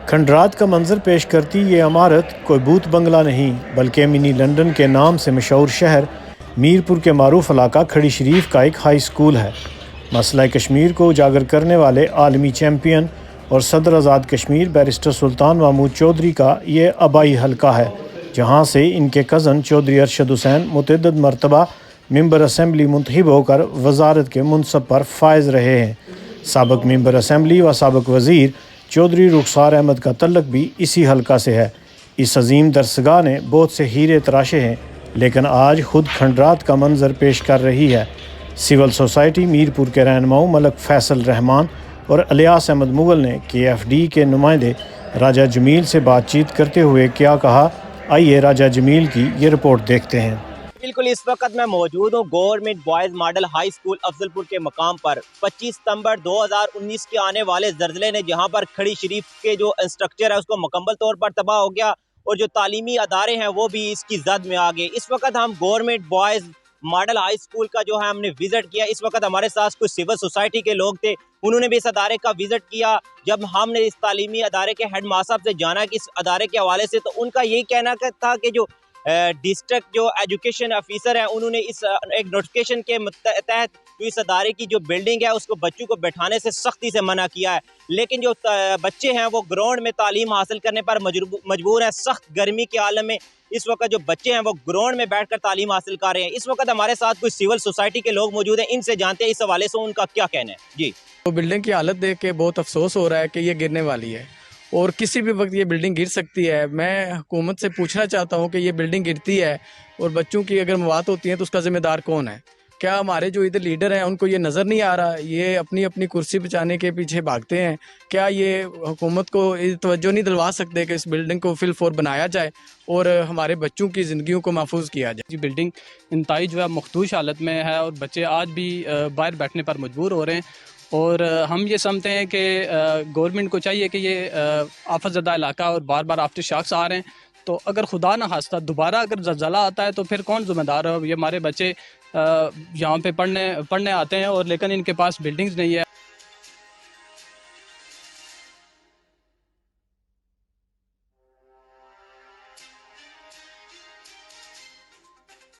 کھنڈرات کا منظر پیش کرتی یہ عمارت کوئی بھوت بنگلہ نہیں بلکہ منی لندن کے نام سے مشہور شہر میرپور کے معروف علاقہ کھڑی شریف کا ایک ہائی سکول ہے۔ مسئلہ کشمیر کو اجاگر کرنے والے عالمی چیمپئن اور صدر آزاد کشمیر بیرسٹر سلطان محمود چودھری کا یہ آبائی حلقہ ہے، جہاں سے ان کے کزن چودھری ارشد حسین متعدد مرتبہ ممبر اسمبلی منتخب ہو کر وزارت کے منصب پر فائز رہے ہیں۔ سابق ممبر اسمبلی و سابق وزیر چودھری رخسار احمد کا تعلق بھی اسی حلقہ سے ہے۔ اس عظیم درسگاہ نے بہت سے ہیرے تراشے ہیں، لیکن آج خود کھنڈرات کا منظر پیش کر رہی ہے۔ سول سوسائٹی میرپور کے رہنماؤں ملک فیصل رحمان اور الیاس احمد مغل نے KFD کے نمائندے راجہ جمیل سے بات چیت کرتے ہوئے کیا کہا، آئیے راجہ جمیل کی یہ رپورٹ دیکھتے ہیں۔ بالکل اس وقت میں موجود ہوں government boys model high school Afzalpur کے مقام پر۔ 25 ستمبر 2019 کے آنے والے زلزلے نے جہاں پر کھڑی شریف کے جو انسٹرکچر ہے اس کو مکمل طور پر تباہ ہو گیا اور جو تعلیمی ادارے ہیں وہ بھی اس کی زد میں آ گئے۔ اس وقت ہم government boys model high school کا جو ہے ہم نے وزٹ کیا۔ اس وقت ہمارے ساتھ کچھ سول سوسائٹی کے لوگ تھے، انہوں نے بھی اس ادارے کا وزٹ کیا۔ جب ہم نے اس تعلیمی ادارے کے ہیڈ ماسٹر صاحب سے جانا کہ اس ادارے کے حوالے سے، تو ان کا یہی کہنا تھا کہ جو ڈسٹرکٹ جو ایجوکیشن آفیسر ہیں انہوں نے اس ایک نوٹیفکیشن کے تحت جو اس ادارے کی جو بلڈنگ ہے اس کو بچوں کو بیٹھانے سے سختی سے منع کیا ہے، لیکن جو بچے ہیں وہ گراؤنڈ میں تعلیم حاصل کرنے پر مجبور ہیں۔ سخت گرمی کے عالم میں اس وقت جو بچے ہیں وہ گراؤنڈ میں بیٹھ کر تعلیم حاصل کر رہے ہیں۔ اس وقت ہمارے ساتھ کچھ سول سوسائٹی کے لوگ موجود ہیں، ان سے جانتے ہیں اس حوالے سے ان کا کیا کہنا ہے۔ جی، تو بلڈنگ کی حالت دیکھ کے بہت افسوس ہو رہا ہے کہ یہ گرنے والی ہے اور کسی بھی وقت یہ بلڈنگ گر سکتی ہے۔ میں حکومت سے پوچھنا چاہتا ہوں کہ یہ بلڈنگ گرتی ہے اور بچوں کی اگر موات ہوتی ہیں تو اس کا ذمہ دار کون ہے؟ کیا ہمارے جو ادھر لیڈر ہیں ان کو یہ نظر نہیں آ رہا؟ یہ اپنی اپنی کرسی بچانے کے پیچھے بھاگتے ہیں۔ کیا یہ حکومت کو توجہ نہیں دلوا سکتے کہ اس بلڈنگ کو فل فور بنایا جائے اور ہمارے بچوں کی زندگیوں کو محفوظ کیا جائے؟ جی، بلڈنگ انتہائی جو ہے مخدوش حالت میں ہے اور بچے آج بھی باہر بیٹھنے پر مجبور ہو رہے ہیں، اور ہم یہ سمجھتے ہیں کہ گورنمنٹ کو چاہیے کہ یہ آفت زدہ علاقہ اور بار بار آفٹر شاکس آ رہے ہیں، تو اگر خدا نہ خواستہ دوبارہ اگر زلزلہ آتا ہے تو پھر کون ذمہ دار ہے؟ یہ ہمارے بچے یہاں پہ پڑھنے آتے ہیں اور لیکن ان کے پاس بلڈنگز نہیں ہے۔